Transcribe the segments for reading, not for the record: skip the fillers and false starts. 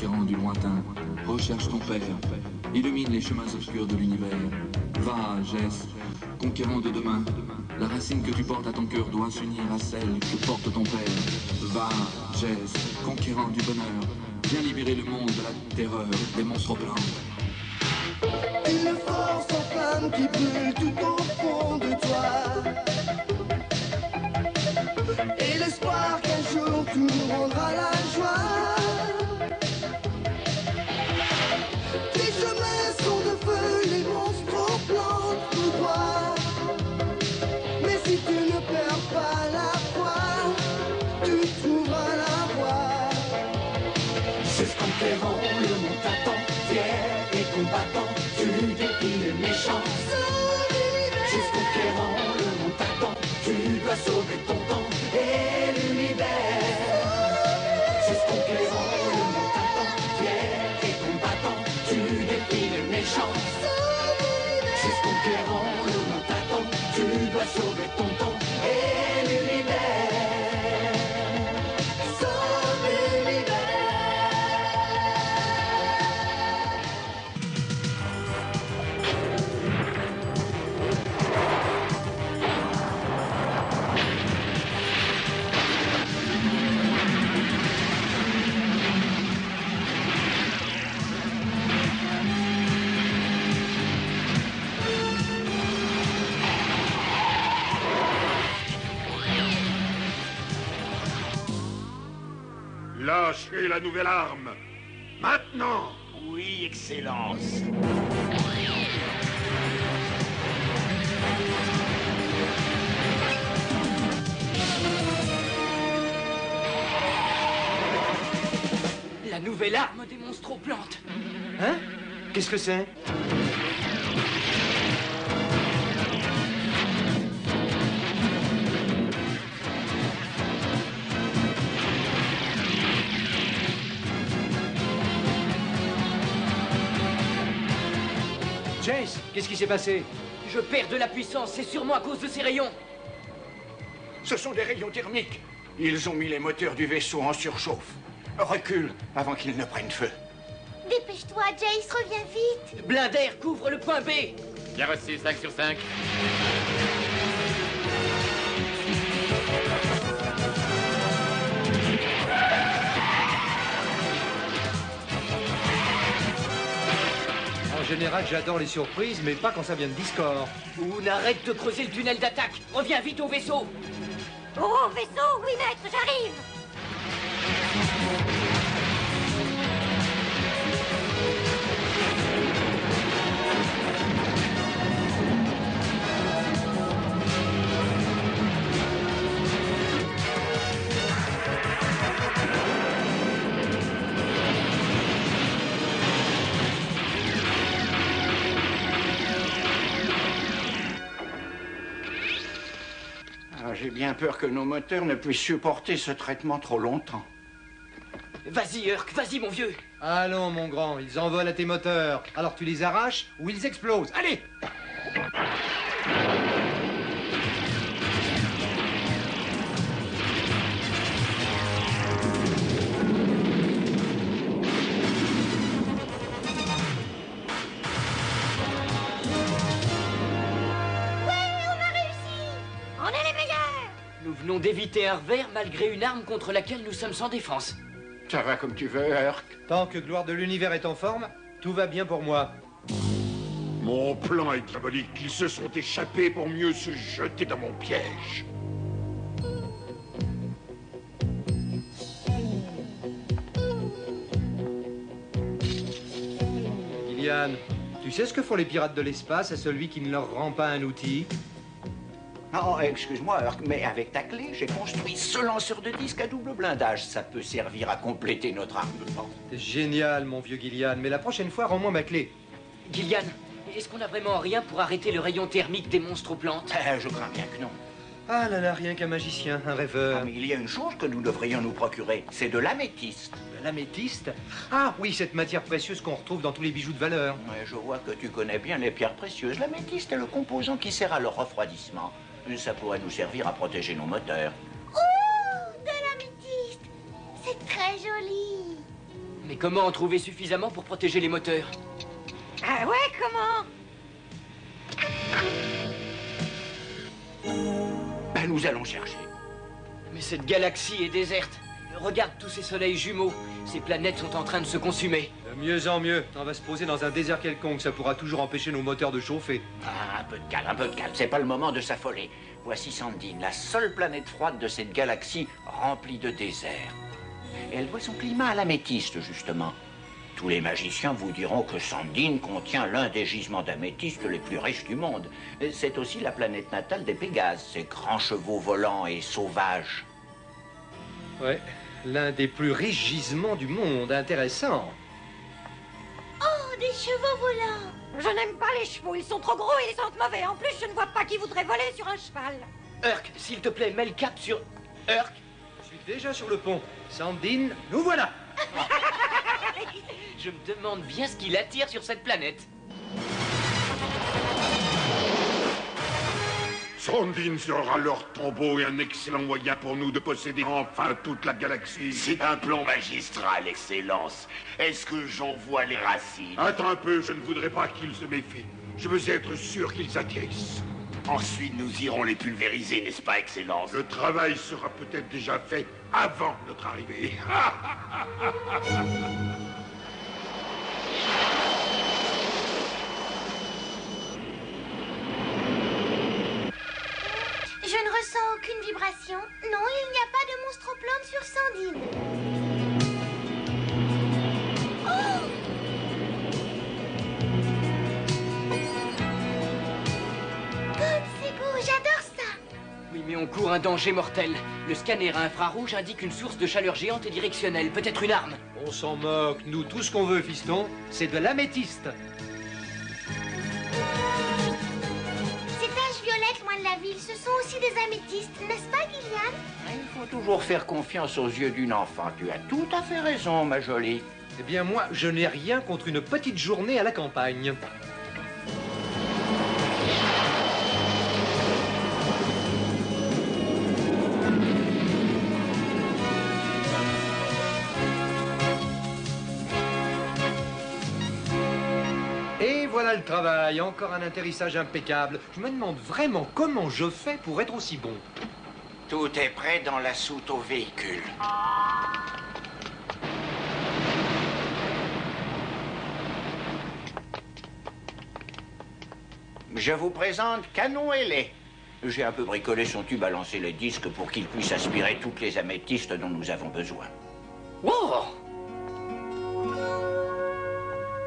conquérant du lointain, recherche ton père, illumine les chemins obscurs de l'univers. Va, Jess, conquérant de demain, la racine que tu portes à ton cœur doit s'unir à celle que porte ton père. Va, Jess, conquérant du bonheur, viens libérer le monde de la terreur des monstres blancs. Une force en flamme qui brûle tout au fond de toi. Et l'espoir qu'un jour tout rendra la joie. Tes chemins sont de feu, les monstres plantent tout droit. Mais si tu ne perds pas la foi, tu trouveras la voie. C'est ce conquérant, le monde t'attend, fier et combattant, tu défies les méchants. C'est ce conquérant, le monde t'attend, tu dois sauver ton temps et l'univers. C'est ce conquérant, le monde t'attend, fier et combattant, tu défies les méchants. C'est ce conquérant, le monde t'attend, tu dois sauver ton temps et l'univers. Sauve l'univers. Lâchez la nouvelle arme. Maintenant. Oui, Excellence. La nouvelle arme des monstroplantes. Hein? Qu'est-ce que c'est? Jace, qu'est-ce qui s'est passé? Je perds de la puissance, c'est sûrement à cause de ces rayons. Ce sont des rayons thermiques. Ils ont mis les moteurs du vaisseau en surchauffe. Recule avant qu'ils ne prennent feu. Dépêche-toi, Jace, reviens vite. Blinder, couvre le point B. Bien reçu, 5 sur 5. En général, j'adore les surprises, mais pas quand ça vient de Discord. On arrête de creuser le tunnel d'attaque. Reviens vite au vaisseau. Oh, vaisseau, oui, maître, j'arrive. J'ai bien peur que nos moteurs ne puissent supporter ce traitement trop longtemps. Vas-y, Urk, vas-y, mon vieux. Allons, mon grand, ils envolent à tes moteurs. Alors tu les arraches ou ils explosent. Allez! Nous venons d'éviter un revers malgré une arme contre laquelle nous sommes sans défense. Ça va comme tu veux, Urk. Tant que Gloire de l'Univers est en forme, tout va bien pour moi. Mon plan est diabolique. Ils se sont échappés pour mieux se jeter dans mon piège. Gillian, tu sais ce que font les pirates de l'espace à celui qui ne leur rend pas un outil? Oh, excuse-moi, Urk, mais avec ta clé, j'ai construit ce lanceur de disques à double blindage. Ça peut servir à compléter notre armement. C'est génial, mon vieux Gillian, mais la prochaine fois, rends-moi ma clé. Gillian, est-ce qu'on a vraiment rien pour arrêter le rayon thermique des monstroplantes? Je crains bien que non. Ah là là, rien qu'un magicien, un rêveur. Ah, mais il y a une chose que nous devrions nous procurer, c'est de l'améthyste. De l'améthyste? Ah oui, cette matière précieuse qu'on retrouve dans tous les bijoux de valeur. Ouais, je vois que tu connais bien les pierres précieuses. L'améthyste est le composant qui sert à leur refroidissement. Ça pourrait nous servir à protéger nos moteurs. Oh, de l'améthyste. C'est très joli. Mais comment en trouver suffisamment pour protéger les moteurs? Ah ouais, comment? Ben, nous allons chercher. Mais cette galaxie est déserte. Regarde tous ces soleils jumeaux. Ces planètes sont en train de se consumer. De mieux en mieux. On va se poser dans un désert quelconque. Ça pourra toujours empêcher nos moteurs de chauffer. Ah, un peu de calme, un peu de calme. C'est pas le moment de s'affoler. Voici Sandine, la seule planète froide de cette galaxie remplie de désert. Et elle doit son climat à l'améthyste, justement. Tous les magiciens vous diront que Sandine contient l'un des gisements d'améthyste les plus riches du monde. C'est aussi la planète natale des Pégases, ces grands chevaux volants et sauvages. Ouais, l'un des plus riches gisements du monde. Intéressant. Oh, des chevaux volants! Je n'aime pas les chevaux, ils sont trop gros et ils sentent mauvais. En plus, je ne vois pas qui voudrait voler sur un cheval. Urk, s'il te plaît, mets le cap sur... Urk. Je suis déjà sur le pont. Sandine, nous voilà. Je me demande bien ce qui l'attire sur cette planète. Sandine sera leur tombeau et un excellent moyen pour nous de posséder enfin toute la galaxie. C'est un plan magistral, Excellence. Est-ce que j'en vois les racines? Attends un peu, je ne voudrais pas qu'ils se méfient. Je veux être sûr qu'ils atterrissent. Ensuite, nous irons les pulvériser, n'est-ce pas, Excellence? Le travail sera peut-être déjà fait avant notre arrivée. Je ne ressens aucune vibration. Non, il n'y a pas de monstroplante sur Sandine. Oh! Comme c'est beau, j'adore ça. Oui, mais on court un danger mortel. Le scanner à infrarouge indique une source de chaleur géante et directionnelle. Peut-être une arme. On s'en moque. Nous, tout ce qu'on veut, fiston, c'est de l'améthyste. Ces taches violettes loin de la ville, ce sont aussi des améthystes, n'est-ce pas, Gillian? Il faut toujours faire confiance aux yeux d'une enfant. Tu as tout à fait raison, ma jolie. Eh bien, moi, je n'ai rien contre une petite journée à la campagne. Et voilà le travail, encore un atterrissage impeccable. Je me demande vraiment comment je fais pour être aussi bon. Tout est prêt dans la soute au véhicule. Je vous présente Canon Ailey. J'ai un peu bricolé son tube à lancer les disques pour qu'il puisse aspirer toutes les améthystes dont nous avons besoin. Wow!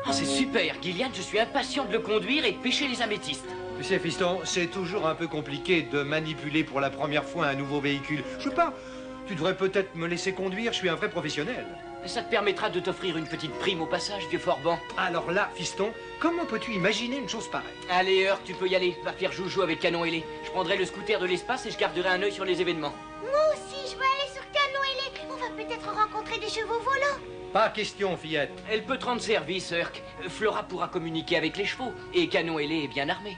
Oh, c'est super, Gillian, je suis impatient de le conduire et de pêcher les améthystes. Tu sais, fiston, c'est toujours un peu compliqué de manipuler pour la première fois un nouveau véhicule. Je sais pas, tu devrais peut-être me laisser conduire, je suis un vrai professionnel. Ça te permettra de t'offrir une petite prime au passage, vieux Forban. Alors là, fiston, comment peux-tu imaginer une chose pareille? Allez, Urk, tu peux y aller. Va faire joujou avec Canon Ailey. Je prendrai le scooter de l'espace et je garderai un œil sur les événements. Moi aussi, je veux aller sur Canon Ailey. On va peut-être rencontrer des chevaux volants. Pas question, fillette. Elle peut te rendre service, Urk. Flora pourra communiquer avec les chevaux. Et Canon Ailey est bien armé.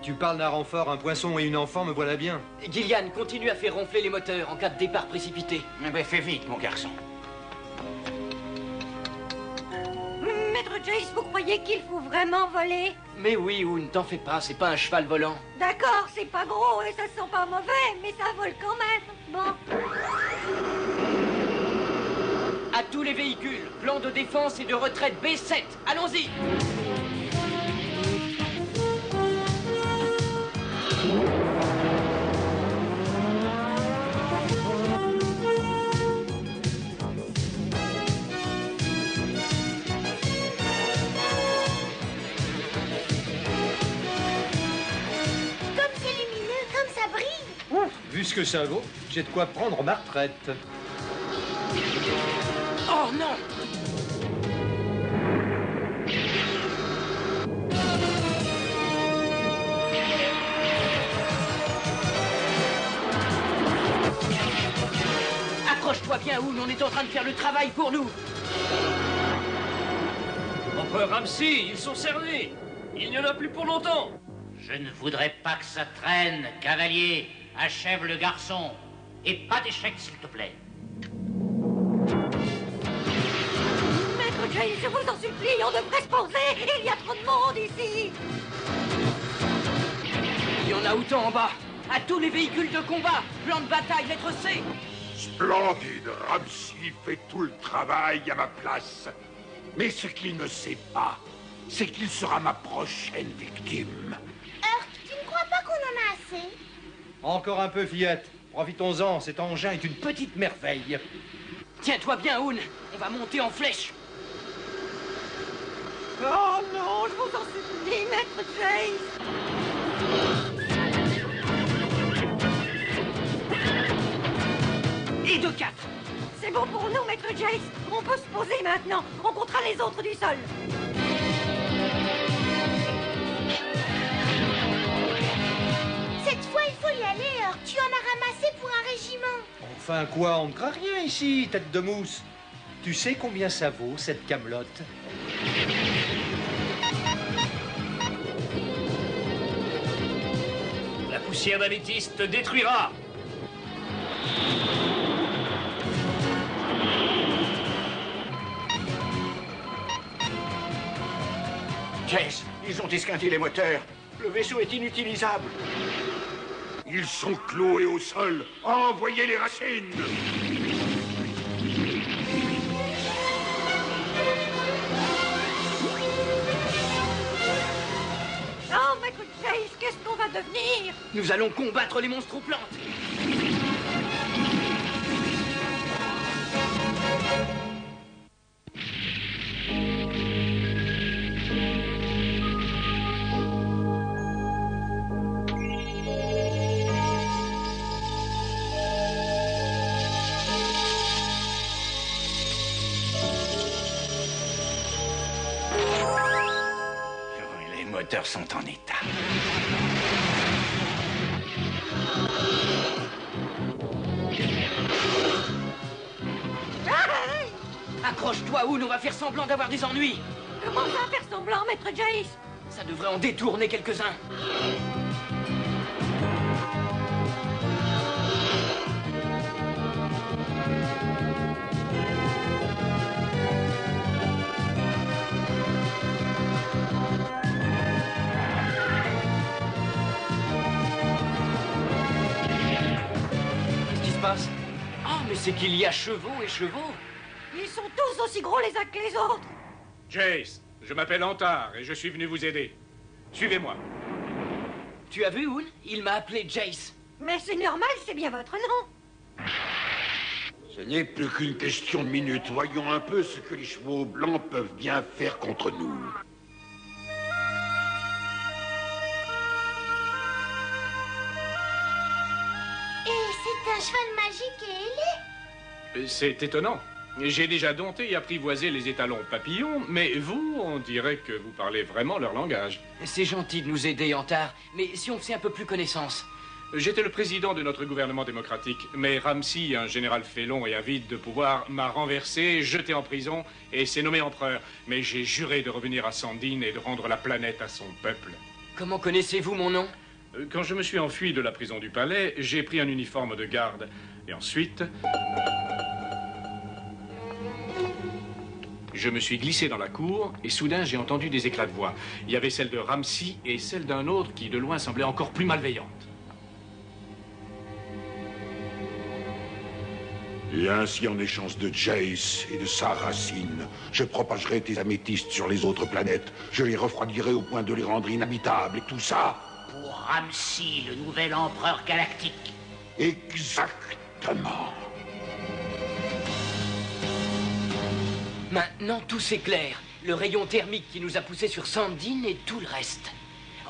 Tu parles d'un renfort, un poisson et une enfant, me voilà bien. Gillian, continue à faire ronfler les moteurs en cas de départ précipité. Eh ben, fais vite, mon garçon. Maître Jace, vous croyez qu'il faut vraiment voler? Mais oui, ou ne t'en fais pas, c'est pas un cheval volant. D'accord, c'est pas gros et ça sent pas mauvais, mais ça vole quand même. Bon. À tous les véhicules, plan de défense et de retraite B7. Allons-y! Comme c'est lumineux, comme ça brille. Ouf, vu ce que ça vaut, j'ai de quoi prendre ma retraite. Oh non! Accroche-toi bien, Oun, on est en train de faire le travail pour nous. Empereur Ramsey, ils sont cernés. Il n'y en a plus pour longtemps. Je ne voudrais pas que ça traîne, cavalier. Achève le garçon. Et pas d'échec, s'il te plaît. Maître on devrait se poser. Il y a trop de monde ici. Il y en a autant en bas. À tous les véhicules de combat. Plan de bataille, lettre C. Splendide, Ramsey fait tout le travail à ma place. Mais ce qu'il ne sait pas, c'est qu'il sera ma prochaine victime. Hurt, tu ne crois pas qu'on en a assez? Encore un peu, fillette. Profitons-en, cet engin est une petite merveille. Tiens-toi bien, Hoon. On va monter en flèche. Oh non, je vous en supplie, maître Chase. Et de 4. C'est bon pour nous, maître Jace. On peut se poser maintenant. On comptera les autres du sol. Cette fois, il faut y aller, Hurt. Tu en as ramassé pour un régiment. Enfin quoi, on ne craint rien ici, tête de mousse. Tu sais combien ça vaut, cette camelote? La poussière d'améthyste te détruira. Jace, ils ont esquinté les moteurs. Le vaisseau est inutilisable. Ils sont cloués au sol. Envoyez les racines. Oh, maître Chase, qu'est-ce qu'on va devenir? Nous allons combattre les monstres aux plantes. Les moteurs sont en état. Accroche-toi, Hoon, on va faire semblant d'avoir des ennuis. Comment ça, faire semblant, maître Jace? Ça devrait en détourner quelques-uns. Qu'est-ce qui se passe? Ah, mais c'est qu'il y a chevaux et chevaux. Ils sont tous aussi gros les uns que les autres. Jace, je m'appelle Antar et je suis venu vous aider. Suivez-moi. Tu as vu, Hoon? Il m'a appelé Jace. Mais c'est normal, c'est bien votre nom. Ce n'est plus qu'une question de minutes. Voyons un peu ce que les chevaux blancs peuvent bien faire contre nous. Et c'est un cheval magique et ailé. C'est étonnant. J'ai déjà dompté et apprivoisé les étalons papillons, mais vous, on dirait que vous parlez vraiment leur langage. C'est gentil de nous aider, Antar, mais si on faisait un peu plus connaissance. J'étais le président de notre gouvernement démocratique, mais Ramsey, un général félon et avide de pouvoir, m'a renversé, jeté en prison et s'est nommé empereur. Mais j'ai juré de revenir à Sandine et de rendre la planète à son peuple. Comment connaissez-vous mon nom? Quand je me suis enfui de la prison du palais, j'ai pris un uniforme de garde. Et ensuite, je me suis glissé dans la cour et soudain j'ai entendu des éclats de voix. Il y avait celle de Ramsey et celle d'un autre qui de loin semblait encore plus malveillante. Et ainsi, en échange de Jace et de sa racine, je propagerai tes améthystes sur les autres planètes. Je les refroidirai au point de les rendre inhabitables et tout ça. Pour Ramsey, le nouvel empereur galactique. Exactement. Maintenant, tout s'éclaire. Le rayon thermique qui nous a poussés sur Sandine et tout le reste.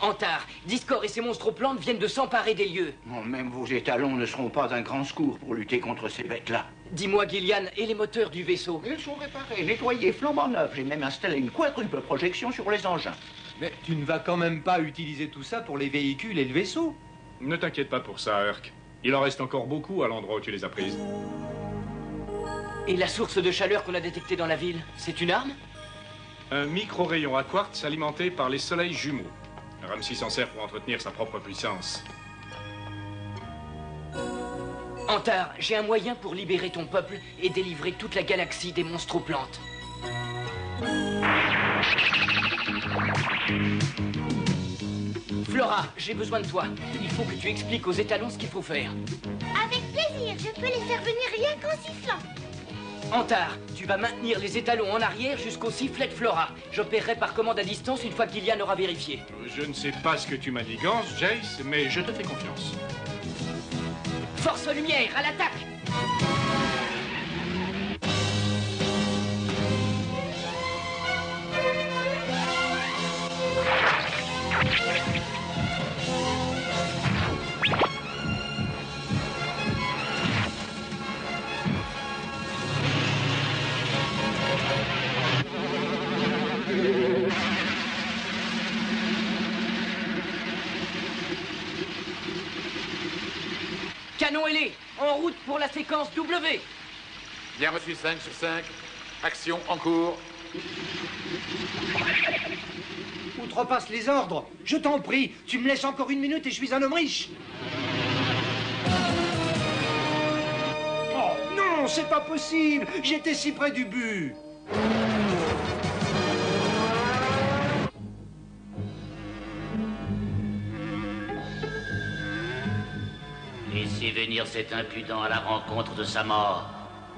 Antar, Discord et ses monstres aux plantes viennent de s'emparer des lieux. Bon, même vos étalons ne seront pas d'un grand secours pour lutter contre ces bêtes-là. Dis-moi, Gillian, et les moteurs du vaisseau? Ils sont réparés, nettoyés, flambant neufs. J'ai même installé une quadruple projection sur les engins. Mais tu ne vas quand même pas utiliser tout ça pour les véhicules et le vaisseau? Ne t'inquiète pas pour ça, Herc. Il en reste encore beaucoup à l'endroit où tu les as prises. Et la source de chaleur qu'on a détectée dans la ville, c'est une arme? Un micro-rayon à quartz alimenté par les soleils jumeaux. Ramsey s'en sert pour entretenir sa propre puissance. Antar, j'ai un moyen pour libérer ton peuple et délivrer toute la galaxie des monstres aux plantes. Flora, j'ai besoin de toi. Il faut que tu expliques aux étalons ce qu'il faut faire. Avec plaisir, je peux les faire venir rien qu'en sifflant. Antar, tu vas maintenir les étalons en arrière jusqu'au sifflet de Flora. J'opérerai par commande à distance une fois qu'Ilian aura vérifié. Je ne sais pas ce que tu manigances, Jace, mais je te fais confiance. Force lumière, à l'attaque! Canon ailé, en route pour la séquence W. Bien reçu, 5 sur 5. Action en cours. Outrepasse les ordres. Je t'en prie, tu me laisses encore 1 minute et je suis un homme riche. Oh non, c'est pas possible. J'étais si près du but. Laissez venir cet impudent à la rencontre de sa mort.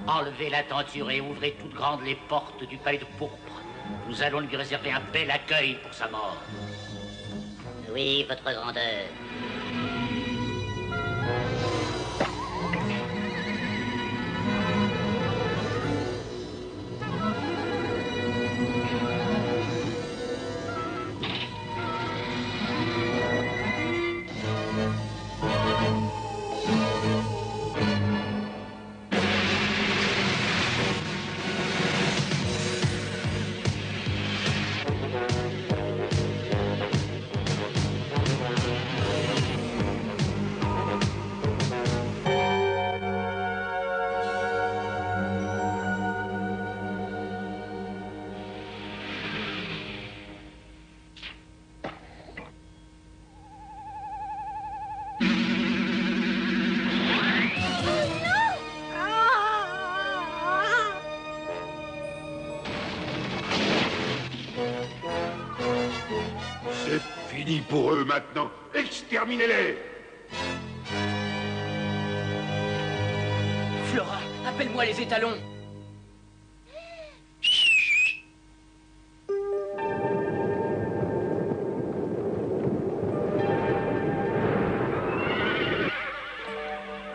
Enlevez la tenture et ouvrez toutes grandes les portes du palais de pourpre. Nous allons lui réserver un bel accueil pour sa mort. Oui, votre grandeur. Fini pour eux maintenant. Exterminez-les! Flora, appelle-moi les étalons.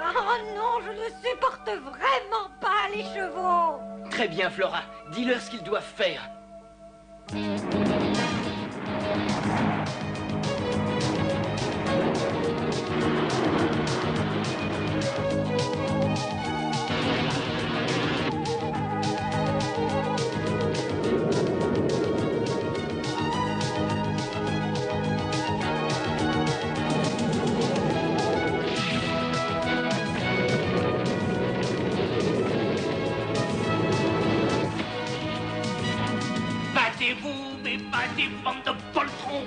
Oh non, je ne supporte vraiment pas les chevaux. Très bien, Flora. Dis-leur ce qu'ils doivent faire. Battez-vous, mais battez, bande de poltrons!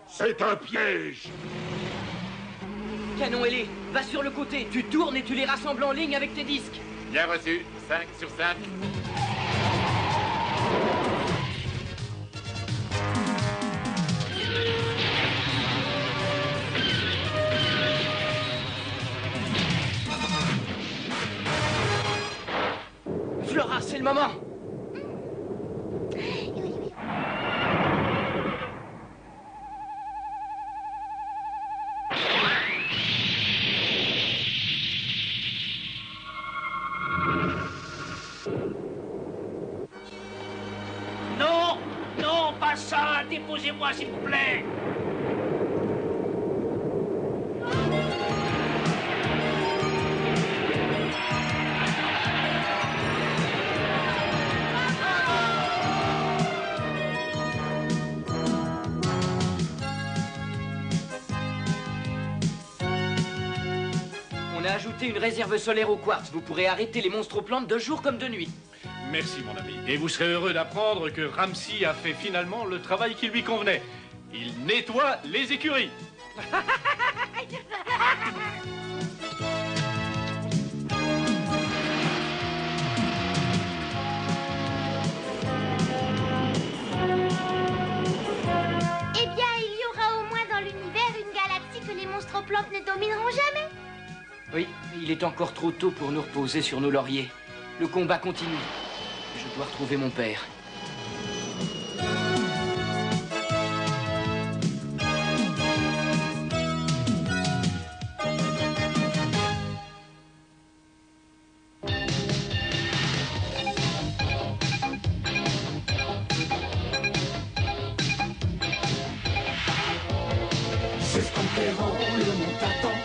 C'est un piège! Canon ailé, va sur le côté. Tu tournes et tu les rassembles en ligne avec tes disques. Bien reçu, 5 sur 5. Flora, c'est le moment. Non! Non, pas ça! Déposez-moi, s'il vous plaît! On a ajouté une réserve solaire au quartz. Vous pourrez arrêter les monstres plantes de jour comme de nuit. Merci, mon ami. Et vous serez heureux d'apprendre que Ramsey a fait finalement le travail qui lui convenait. Il nettoie les écuries. Eh bien, il y aura au moins dans l'univers une galaxie que les monstres-plantes ne domineront jamais. Oui, mais il est encore trop tôt pour nous reposer sur nos lauriers. Le combat continue. Je dois retrouver mon père. C'est ce qu'on fait, le monde t'attend.